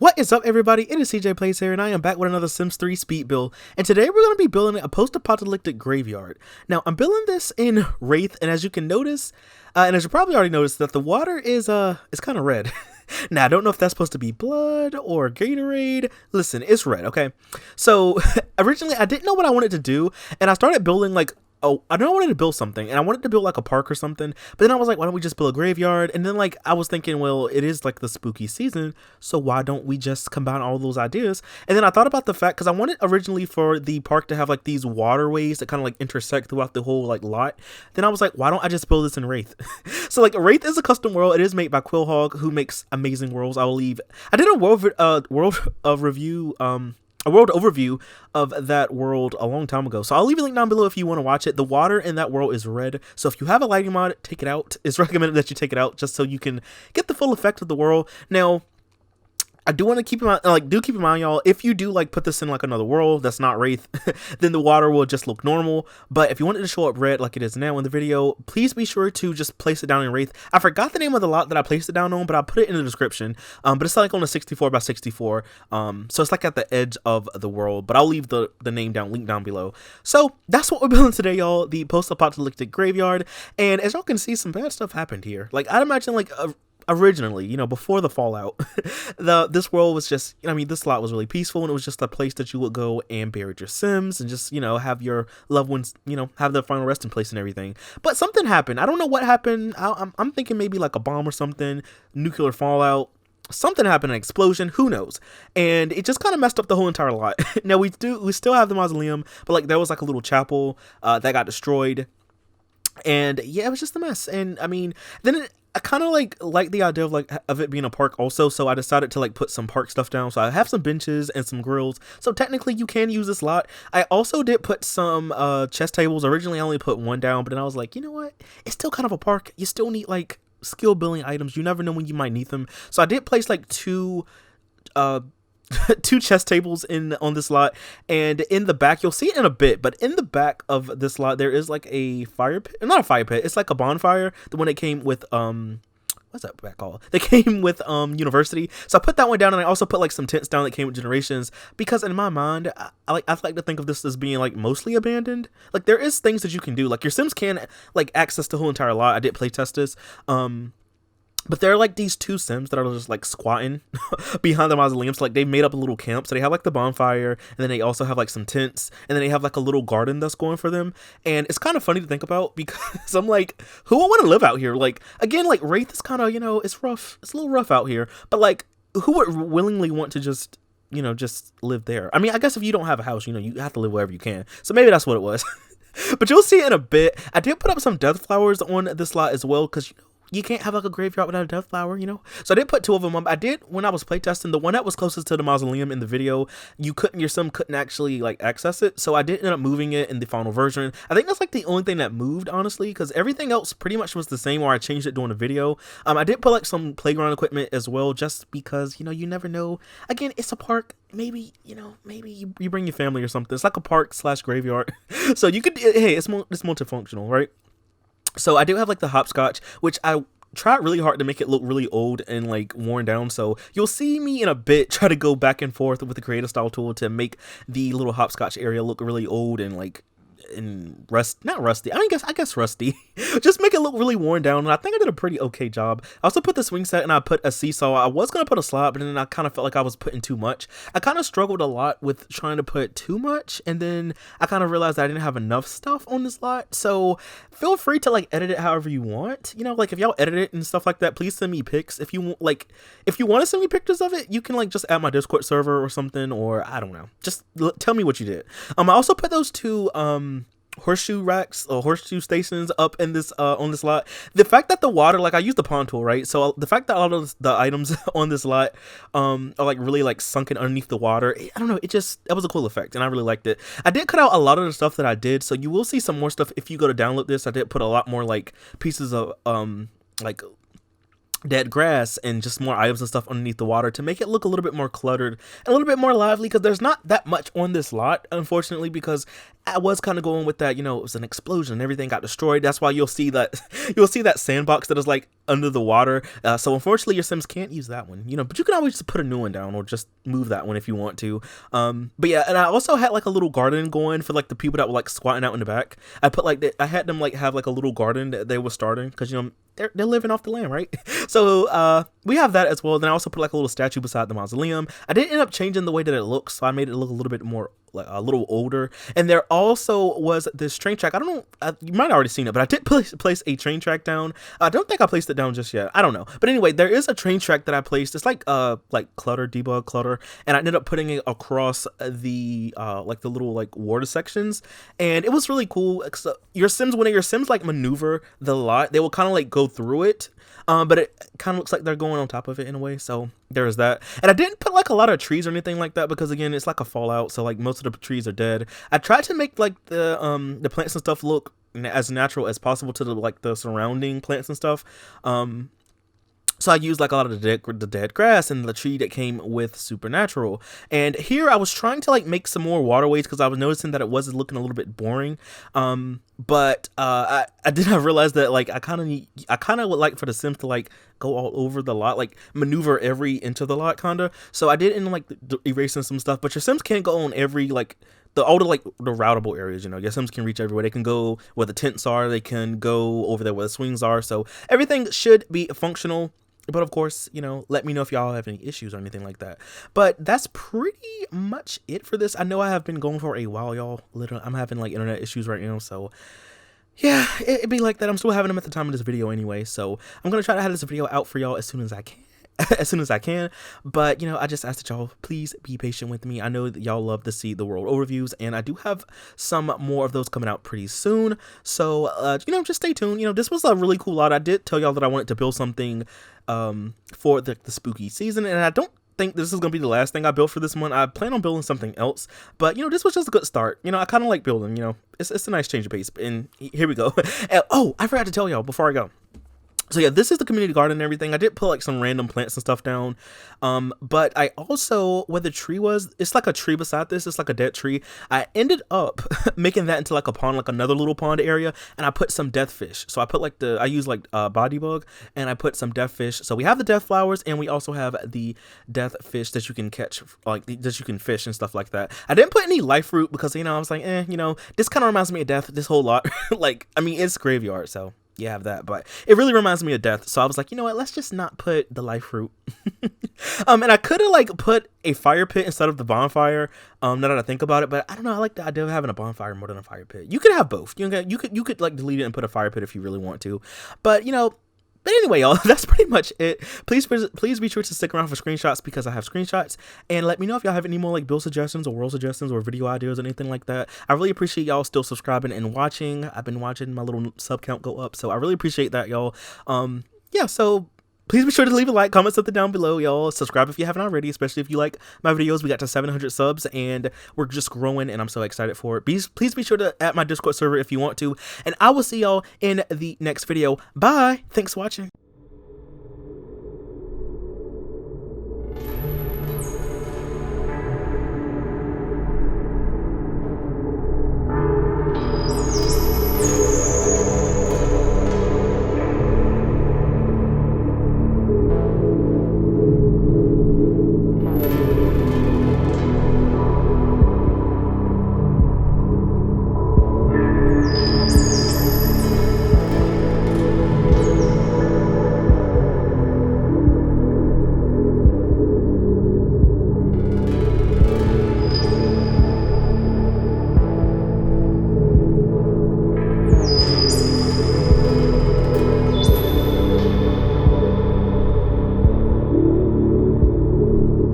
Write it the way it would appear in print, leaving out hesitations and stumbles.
What is up, everybody? It is CJ Plays here, and I am back with another Sims 3 speed build. And today we're going to be building a post-apocalyptic graveyard. Now, I'm building this in Wraith, and as you can notice, and as you probably already noticed, that the water is kind of red. Now, I don't know if that's supposed to be blood or Gatorade. Listen, it's red, okay? So, originally, I didn't know what I wanted to do, and I started building, I know I wanted to build something, and I wanted to build like a park or something, but then I was like, why don't we just build a graveyard? And then I was thinking, well, it is like the spooky season, so why don't we just combine all those ideas? And then I thought about the fact, because I wanted originally for the park to have like these waterways that kind of like intersect throughout the whole like lot. Then I was like, why don't I just build this in Wraith? So like Wraith is a custom world. It is made by Quillhog, who makes amazing worlds. I did a world overview of that world a long time ago, so I'll leave a link down below if you want to watch it. The water in that world is red, so if you have a lighting mod, take it out. It's recommended that you take it out just so you can get the full effect of the world. Now, I do want to keep in mind, keep in mind, y'all, if you do put this in like another world that's not Wraith, then the water will just look normal. But if you want it to show up red like it is now in the video, please be sure to just place it down in Wraith. I forgot the name of the lot that I placed it down on, but I'll put it in the description. But it's like on a 64 by 64. So it's like at the edge of the world, but I'll leave the link down below. So that's what we're building today, y'all, the post-apocalyptic graveyard. And as y'all can see, some bad stuff happened here. I'd imagine originally, before the fallout, this world was just, this lot was really peaceful, and it was just a place that you would go and bury your Sims and just, have your loved ones, have their final resting place and everything. But something happened. I don't know what happened. I'm thinking maybe like a bomb or something, nuclear fallout. Something happened, an explosion, who knows? And it just kind of messed up the whole entire lot. Now we still have the mausoleum, but there was a little chapel that got destroyed. And yeah, it was just a mess. And then I kind of like the idea of it being a park also, so I decided to put some park stuff down. So I have some benches and some grills, so technically you can use this lot. I also did put some chess tables. Originally I only put one down, but then I was like, you know what, it's still kind of a park. You still need skill building items. You never know when you might need them, so I did place two chess tables on this lot. And in the back, you'll see it in a bit, but in the back of this lot there is a fire pit. Not a fire pit, it's like a bonfire, the one that came with what's that back called? They came with University. So I put that one down, and I also put some tents down that came with Generations, because in my mind I like to think of this as being mostly abandoned. There is things that you can do, your Sims can access the whole entire lot. I did play test this, but there are these two Sims that are just squatting behind the mausoleum. So they made up a little camp. So they have the bonfire, and then they also have some tents, and then they have a little garden that's going for them. And it's kind of funny to think about, because I'm who would want to live out here? Again, Wraith is kind of, it's rough. It's a little rough out here. But who would willingly want to just live there? I guess if you don't have a house, you have to live wherever you can. So maybe that's what it was. But you'll see it in a bit. I did put up some death flowers on this lot as well, because you can't have a graveyard without a death flower, So I did put two of them up. I did, when I was playtesting, the one that was closest to the mausoleum in the video, your Sim couldn't actually access it. So I did end up moving it in the final version. I think that's the only thing that moved, honestly, because everything else pretty much was the same, or I changed it during the video. I did put some playground equipment as well, just because, you never know. Again, it's a park. Maybe, maybe you bring your family or something. It's like a park / graveyard. So you could, hey, it's multifunctional, right? So I do have the hopscotch, which I tried really hard to make it look really old and worn down. So you'll see me in a bit try to go back and forth with the creative style tool to make the little hopscotch area look really old and not rusty. I guess rusty. Just make it look really worn down, and I think I did a pretty okay job. I also put the swing set, and I put a seesaw. I was gonna put a slide, but then I kind of felt like I was putting too much. I kind of struggled a lot with trying to put too much, and then I kind of realized that I didn't have enough stuff on this lot. So feel free to edit it however you want. If y'all edit it and stuff like that, please send me pics. If you want, if you want to send me pictures of it, you can just add my Discord server or something, or I don't know. Just tell me what you did. I also put those two horseshoe racks or horseshoe stations up in this on this lot. The fact that the water, I used the pond tool, right? So the fact that all of the items on this lot are really sunken underneath the water, I don't know, it was a cool effect, and I really liked it. I did cut out a lot of the stuff that I did, so you will see some more stuff if you go to download this. I did put a lot more pieces of dead grass and just more items and stuff underneath the water to make it look a little bit more cluttered and a little bit more lively, because there's not that much on this lot, unfortunately, because I was kind of going with that, you know, it was an explosion, everything got destroyed. That's why you'll see that you'll see that sandbox that is like under the water. So unfortunately your Sims can't use that one, you know, but you can always just put a new one down or just move that one if you want to. But yeah, and I also had like a little garden going for like the people that were like squatting out in the back. I put like I had them like have like a little garden that they were starting because, you know, they're living off the land, right? So we have that as well. Then I also put like a little statue beside the mausoleum. I did end up changing the way that it looks, so I made it look a little bit more like a little older. And there also was this train track. I don't know, you might have already seen it, but I did place a train track down. I don't think I placed it down just yet. I don't know, but anyway, there is a train track that I placed. It's like clutter, debug clutter, and I ended up putting it across the like the little like water sections, and it was really cool. So your Sims, when your Sims like maneuver the lot, they will kind of like go through it, but it kind of looks like they're going on top of it in a way. So there's that. And I didn't put like a lot of trees or anything like that because, again, it's like a Fallout, so like most of the trees are dead. I tried to make like the plants and stuff look as natural as possible to the like the surrounding plants and stuff. So I used like a lot of the dead grass and the tree that came with Supernatural. And here I was trying to like make some more waterways because I was noticing that it was looking a little bit boring. But I did not realize that like I kind of would like for the Sims to like go all over the lot, like maneuver every inch of the lot kinda. So I did end up like erasing some stuff, but your Sims can't go on every like all the like the routable areas, you know. Your Sims can reach everywhere. They can go where the tents are, they can go over there where the swings are. So everything should be functional. But of course, you know, let me know if y'all have any issues or anything like that. But that's pretty much it for this. I know I have been going for a while, y'all. Literally, I'm having like internet issues right now, so yeah, it'd be like that. I'm still having them at the time of this video anyway, so I'm gonna try to have this video out for y'all as soon as I can. As soon as I can. But, you know, I just ask that y'all please be patient with me. I know that y'all love to see the world overviews, and I do have some more of those coming out pretty soon. So, you know, just stay tuned. You know, this was a really cool lot. I did tell y'all that I wanted to build something for the spooky season, and I don't think this is gonna be the last thing I build for this one. I plan on building something else, but you know, this was just a good start. You know, I kind of like building, you know, it's a nice change of pace. And here we go. Oh, I forgot to tell y'all before I go. So yeah, this is the community garden and everything. I did put like some random plants and stuff down. But I also, where the tree was, it's like a tree beside this. It's like a dead tree. I ended up making that into like a pond, like another little pond area. And I put some death fish. So I put like I use like body bug, and I put some death fish. So we have the death flowers, and we also have the death fish that you can catch, like that you can fish and stuff like that. I didn't put any life fruit because, you know, I was like, you know, this kind of reminds me of death, this whole lot. Like, I mean, it's graveyard, so you have that, but it really reminds me of death. So I was like, you know what, let's just not put the life fruit. And I could have like put a fire pit instead of the bonfire, now that I think about it, but I don't know, I like the idea of having a bonfire more than a fire pit. You could have both. You could like delete it and put a fire pit if you really want to, but you know. But anyway, y'all, that's pretty much it. Please be sure to stick around for screenshots because I have screenshots. And let me know if y'all have any more like build suggestions or world suggestions or video ideas or anything like that. I really appreciate y'all still subscribing and watching. I've been watching my little sub count go up, so I really appreciate that, y'all. Yeah, so please be sure to leave a like, comment something down below, y'all. Subscribe if you haven't already, especially if you like my videos. We got to 700 subs, and we're just growing, and I'm so excited for it. Please be sure to add my Discord server if you want to, and I will see y'all in the next video. Bye. Thanks for watching.